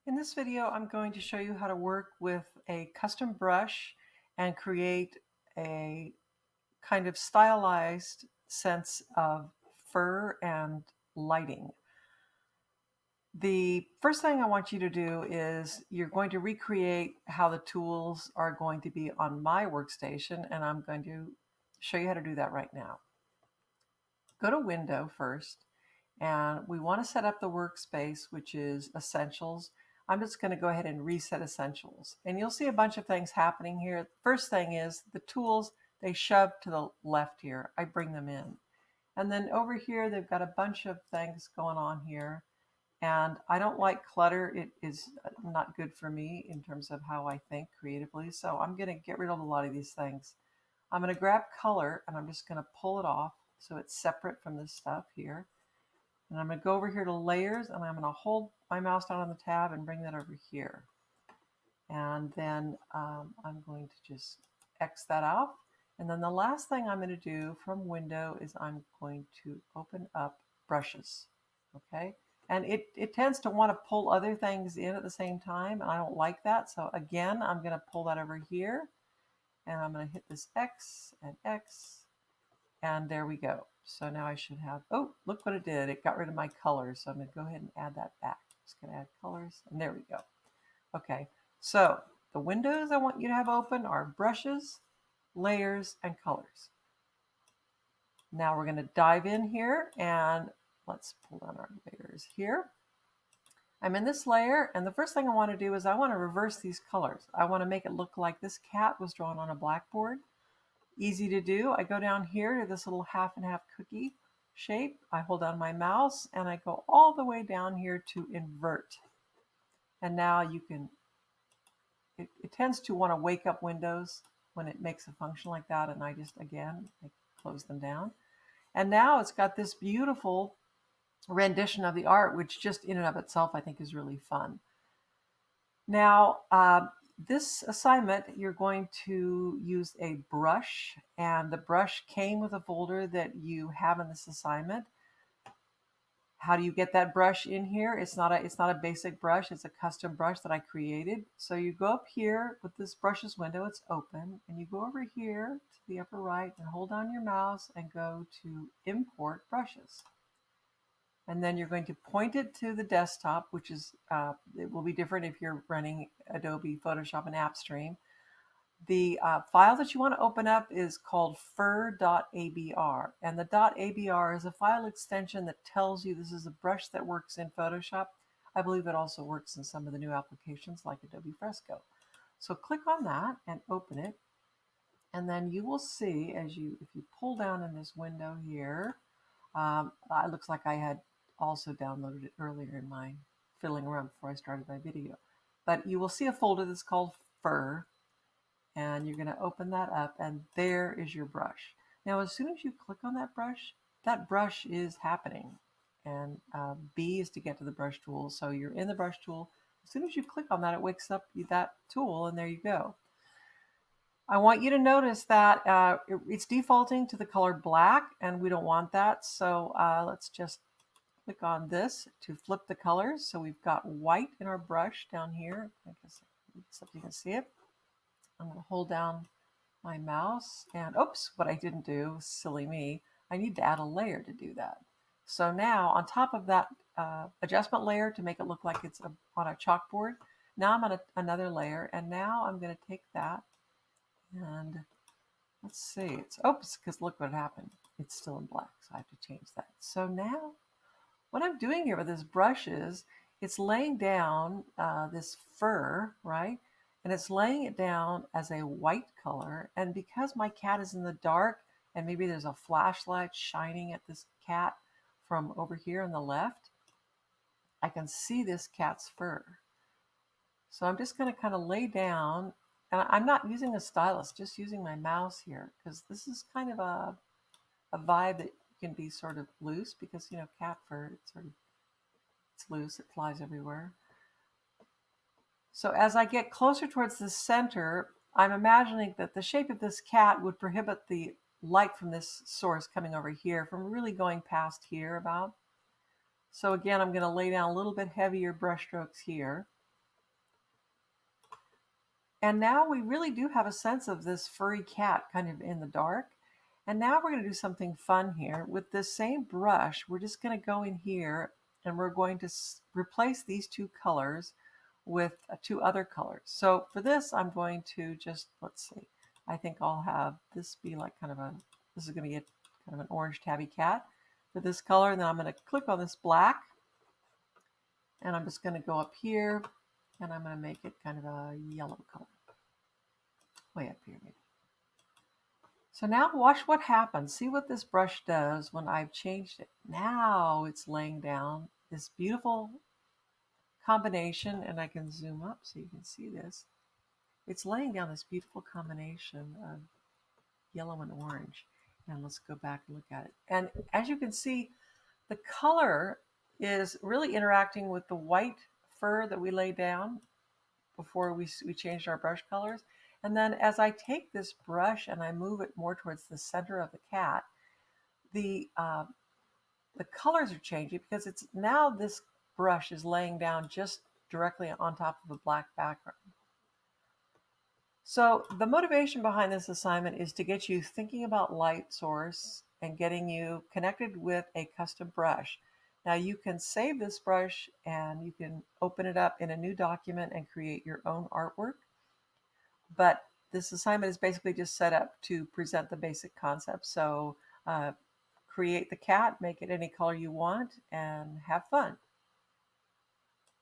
In this video, I'm going to show you how to work with a custom brush and create a kind of stylized sense of fur and lighting. The first thing I want you to do is you're going to recreate how the tools are going to be on my workstation, and I'm going to show you how to do that right now. Go to Window first, and we want to set up the workspace, which is Essentials. I'm just going to go ahead and reset Essentials. And you'll see a bunch of things happening here. First thing is the tools, they shove to the left here. I bring them in. And then over here, they've got a bunch of things going on here. And I don't like clutter. It is not good for me in terms of how I think creatively. So I'm going to get rid of a lot of these things. I'm going to grab color and I'm just going to pull it off so it's separate from this stuff here. And I'm going to go over here to layers and I'm going to hold my mouse down on the tab and bring that over here. And then I'm going to just X that out. And then the last thing I'm going to do from window is I'm going to open up brushes. Okay. And it tends to want to pull other things in at the same time. And I don't like that. So again, I'm going to pull that over here and I'm going to hit this X and X. And there we go. So now I should have, oh, look what it did. It got rid of my colors. So I'm going to go ahead and add that back. Just going to add colors. And there we go. Okay. So the windows I want you to have open are brushes, layers, and colors. Now we're going to dive in here and let's pull down our layers here. I'm in this layer, and the first thing I want to do is I want to reverse these colors. I want to make it look like this cat was drawn on a blackboard. Easy to do. I go down here to this little half and half cookie shape. I hold down my mouse and I go all the way down here to invert. And now you can, it tends to want to wake up windows when it makes a function like that. And I just, again, I close them down. And now it's got this beautiful rendition of the art, which just in and of itself, I think is really fun. Now, this assignment, you're going to use a brush, and the brush came with a folder that you have in this assignment. How do you get that brush in here? It's not a basic brush, it's a custom brush that I created. So you go up here with this brushes window, it's open, and you go over here to the upper right and hold down your mouse and go to import brushes. And then you're going to point it to the desktop, which is, it will be different if you're running Adobe Photoshop and AppStream. The file that you want to open up is called fur.abr. And the .abr is a file extension that tells you this is a brush that works in Photoshop. I believe it also works in some of the new applications like Adobe Fresco. So click on that and open it. And then you will see if you pull down in this window here, it looks like I had also downloaded it earlier in my fiddling around before I started my video. But you will see a folder that's called Fur, and you're going to open that up, and there is your brush. Now, as soon as you click on that brush is happening. And B is to get to the brush tool. So you're in the brush tool. As soon as you click on that, it wakes up that tool, and there you go. I want you to notice that it's defaulting to the color black, and we don't want that. So let's just click on this to flip the colors. So we've got white in our brush down here. I guess so you can see it. I'm going to hold down my mouse and oops, what I didn't do, silly me, I need to add a layer to do that. So now on top of that adjustment layer to make it look like it's on a chalkboard, now I'm on another layer, and now I'm going to take that and let's see, it's oops, because look what happened. It's still in black, so I have to change that. So now what I'm doing here with this brush is it's laying down this fur, right? And it's laying it down as a white color. And because my cat is in the dark and maybe there's a flashlight shining at this cat from over here on the left, I can see this cat's fur. So I'm just going to kind of lay down, and I'm not using a stylus, just using my mouse here, because this is kind of a vibe that can be sort of loose because, you know, cat fur, it's loose, it flies everywhere. So as I get closer towards the center, I'm imagining that the shape of this cat would prohibit the light from this source coming over here from really going past here about. So again, I'm going to lay down a little bit heavier brush strokes here. And now we really do have a sense of this furry cat kind of in the dark. And now we're going to do something fun here. With this same brush, we're just going to go in here and we're going to replace these two colors with two other colors. So for this, I'm going to just, let's see, I think I'll have this be like kind of a, this is going to get kind of an orange tabby cat for this color. And then I'm going to click on this black and I'm just going to go up here and I'm going to make it kind of a yellow color. Way up here maybe. So now watch what happens. See what this brush does when I've changed it. Now it's laying down this beautiful combination, and I can zoom up so you can see this. It's laying down this beautiful combination of yellow and orange. And let's go back and look at it. And as you can see, the color is really interacting with the white fur that we laid down before we changed our brush colors. And then as I take this brush and I move it more towards the center of the cat, the colors are changing because it's now this brush is laying down just directly on top of a black background. So the motivation behind this assignment is to get you thinking about light source and getting you connected with a custom brush. Now you can save this brush and you can open it up in a new document and create your own artwork. But this assignment is basically just set up to present the basic concept. So create the cat, make it any color you want, and have fun.